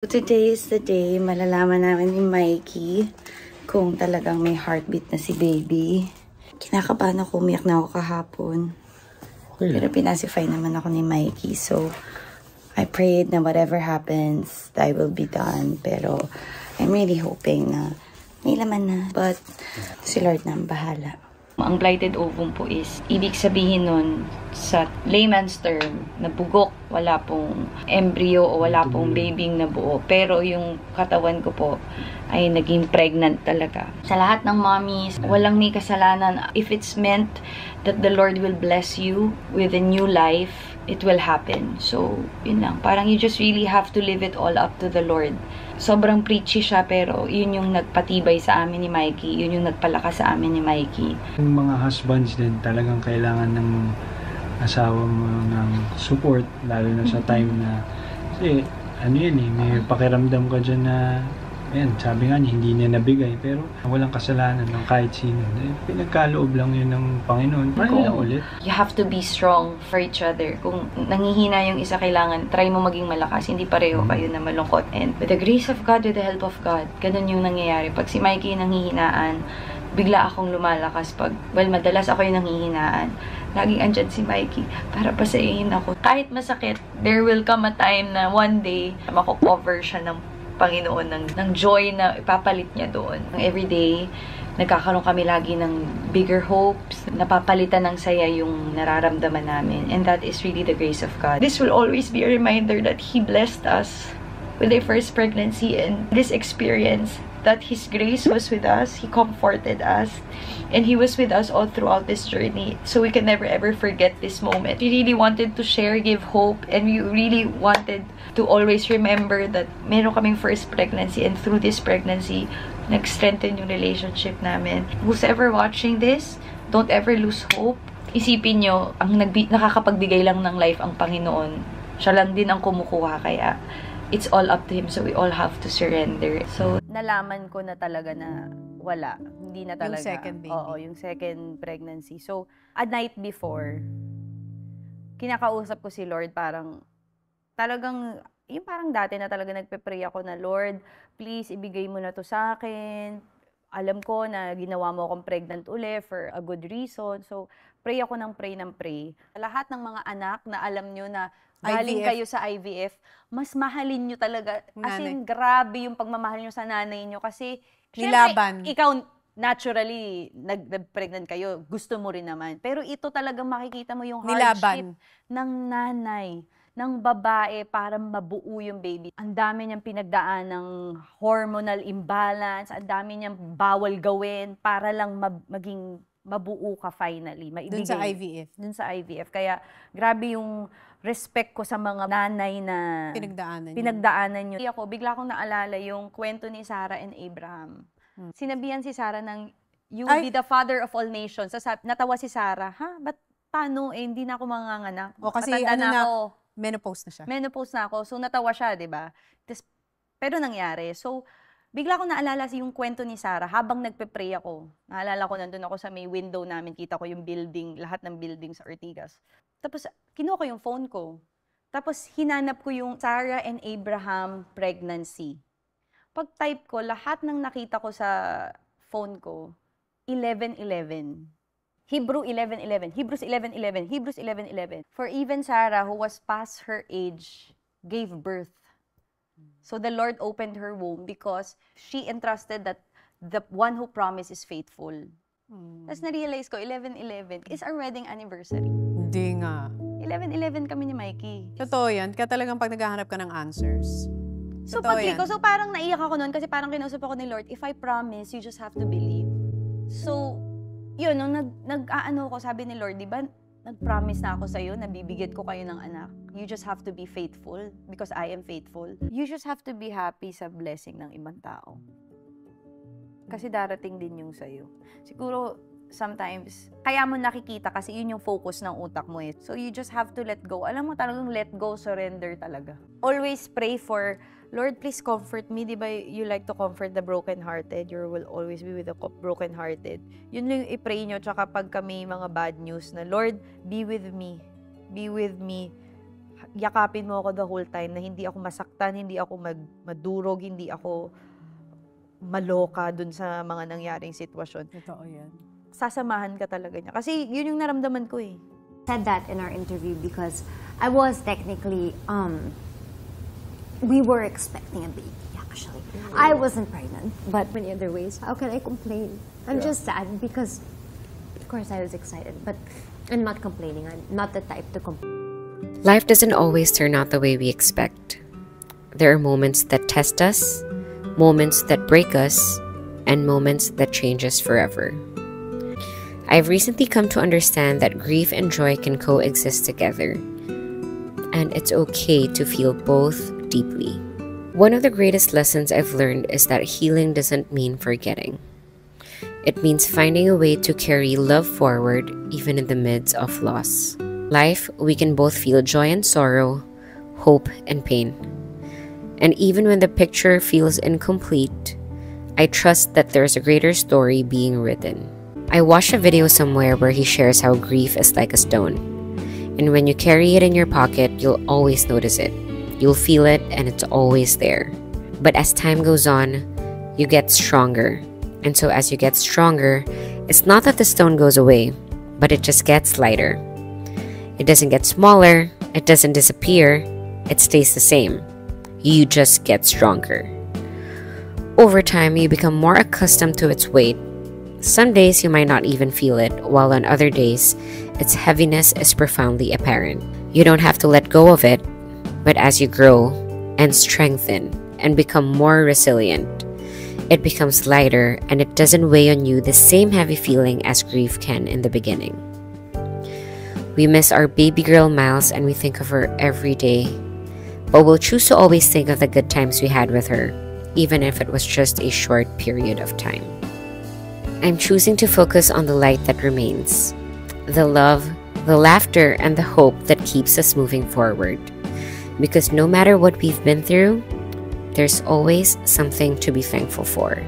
Today is the day malalaman namin ni Mikey kung talagang may heartbeat na si baby. Kinakabahan ako, umiyak na ako kahapon. Okay. Pero pinacify naman ako ni Mikey. So, I prayed na whatever happens, that will be done. Pero, I'm really hoping na may laman na. But, si Lord na ang bahala. Ang blighted ovum po is, ibig sabihin nun, sa layman's term, nabugok, wala pong embryo o wala pong babying nabuo. Pero yung katawan ko po ay naging pregnant talaga. Sa lahat ng mommies, walang may kasalanan. If it's meant that the Lord will bless you with a new life, it will happen. So, yun lang. Parang you just really have to live it all up to the Lord. Sobrang preachy siya, pero yun yung nagpatibay sa amin ni Mikey. Yun yung nagpalakas sa amin ni Mikey. Yung mga husbands din, talagang kailangan ng asawa mo ng support, lalo na sa time na, kasi ano yun may pakiramdam ka dyan na, ayan, sabi nga niya, hindi niya nabigay, pero walang kasalanan ng kahit sino. Pinagkaloob lang yun ng Panginoon. Paano lang ulit? You have to be strong for each other. Kung nanghihina yung isa, kailangan, try mo maging malakas. Hindi pareho kayo na malungkot. And with the grace of God, with the help of God, ganun yung nangyayari. Pag si Mikey nanghihinaan, bigla akong lumalakas. Madalas ako yung nanghihinaan. Laging andyan si Mikey para pasayin ako. Kahit masakit, there will come a time na one day, mako-cover siya ng Panginoon ng joy na ipapalit niya doon. Everyday, nagkakaroon kami lagi ng bigger hopes. Napapalitan ng saya yung nararamdaman namin. And that is really the grace of God. This will always be a reminder that He blessed us with a first pregnancy and this experience, that His grace was with us, He comforted us, and He was with us all throughout this journey. So we can never ever forget this moment. We really wanted to share, give hope, and we really wanted to always remember that meron kaming first pregnancy, and through this pregnancy, nag-strengthen yung relationship namin. Who's ever watching this, don't ever lose hope. Isipin nyo, ang nakakapagbigay lang ng life ang Panginoon. Siya lang din ang kumukuha, kaya it's all up to Him, so we all have to surrender. So, nalaman ko na talaga na wala. Hindi na talaga. Yung second baby. Oo, yung second pregnancy. So, a night before, kinakausap ko si Lord, talagang, yung parang dati na talaga nagpe-pray ako na, Lord, please, ibigay mo na to sa akin. Alam ko na ginawa mo akong pregnant uli for a good reason. So, pray ako ng pray. Lahat ng mga anak na alam nyo na galing kayo sa IVF, mas mahalin nyo talaga. As in, grabe yung pagmamahal nyo sa nanay nyo. Kasi, nilaban. Syempre, ikaw, naturally, nag-pregnant kayo, gusto mo rin naman. Pero ito talagang makikita mo yung hardship ng nanay, ng babae para mabuo yung baby. Ang dami niyang pinagdaan ng hormonal imbalance, ang dami niyang bawal gawin para lang maging mabuo ka finally. Dun sa IVF. Dun sa IVF. Kaya, grabe yung respect ko sa mga nanay na pinagdaanan nyo. Ako, bigla akong naalala yung kwento ni Sarah and Abraham. Sinabihan si Sarah ng, you will be the father of all nations. Natawa si Sarah, paano? Hindi na ako manganganak. O kasi menopause na siya. Menopause na ako. So, natawa siya, di ba? Pero nangyari. So, bigla akong naalala yung kwento ni Sarah habang nagpe-pray ako. Naalala ko, nandun ako sa may window namin. Kita ko yung building, lahat ng building sa Ortigas. Tapos, kinuha ko yung phone ko. Tapos, hinanap ko yung Sarah and Abraham pregnancy. Pag-type ko, lahat ng nakita ko sa phone ko, 11:11. Hebrew 11:11. Hebrews 11:11. Hebrews 11:11. For even Sarah, who was past her age, gave birth. So the Lord opened her womb because she entrusted that the one who promised is faithful. Tapos na-realize ko, 11:11 is our wedding anniversary. Hindi nga. 11:11 kami ni Mikey. Totoo yan. Kaya talagang pag naghahanap ka ng answers. So pag-click ko, so parang naiyak ako noon kasi parang kinausap ako ni Lord, if I promise, you just have to believe. So, yun, nung nag-aano ko, sabi ni Lord, di ba, nag-promise na ako sa'yo na bibigyan ko kayo ng anak. You just have to be faithful because I am faithful. You just have to be happy sa blessing ng ibang tao. Kasi darating din yung sa'yo. Siguro, sometimes, kaya mo nakikita kasi yun yung focus ng utak mo eh. So, you just have to let go. Alam mo talagang let go, surrender talaga. Always pray for, Lord, please comfort me. Di ba you like to comfort the brokenhearted? You will always be with the brokenhearted. Yun lang i-pray nyo. Tsaka pag kami mga bad news na, Lord, be with me. Be with me. yakapin mo ako the whole time, na hindi ako masaktan, hindi ako madurog, hindi ako maloka dun sa mga nangyaring sitwasyon. Totoo yan. Sasamahan ka talaga niya. Kasi yun yung naramdaman ko eh. Said that in our interview because I was technically, we were expecting a baby, actually. I wasn't pregnant, but many other ways, how can I complain? I'm just sad because, of course, I was excited, but I'm not complaining. I'm not the type to complain. Life doesn't always turn out the way we expect. There are moments that test us, moments that break us, and moments that change us forever. I've recently come to understand that grief and joy can coexist together, and it's okay to feel both deeply. One of the greatest lessons I've learned is that healing doesn't mean forgetting. It means finding a way to carry love forward even in the midst of loss. Life, we can both feel joy and sorrow, hope and pain. And even when the picture feels incomplete, I trust that there's a greater story being written. I watched a video somewhere where he shares how grief is like a stone. And when you carry it in your pocket, you'll always notice it. You'll feel it and it's always there. But as time goes on, you get stronger. And so as you get stronger, it's not that the stone goes away, but it just gets lighter. It doesn't get smaller, it doesn't disappear, it stays the same. You just get stronger. Over time, you become more accustomed to its weight. Some days you might not even feel it, while on other days, its heaviness is profoundly apparent. You don't have to let go of it, but as you grow and strengthen and become more resilient, it becomes lighter and it doesn't weigh on you the same heavy feeling as grief can in the beginning. We miss our baby girl Miles and we think of her every day, but we'll choose to always think of the good times we had with her, even if it was just a short period of time. I'm choosing to focus on the light that remains, the love, the laughter, and the hope that keeps us moving forward. Because no matter what we've been through, there's always something to be thankful for.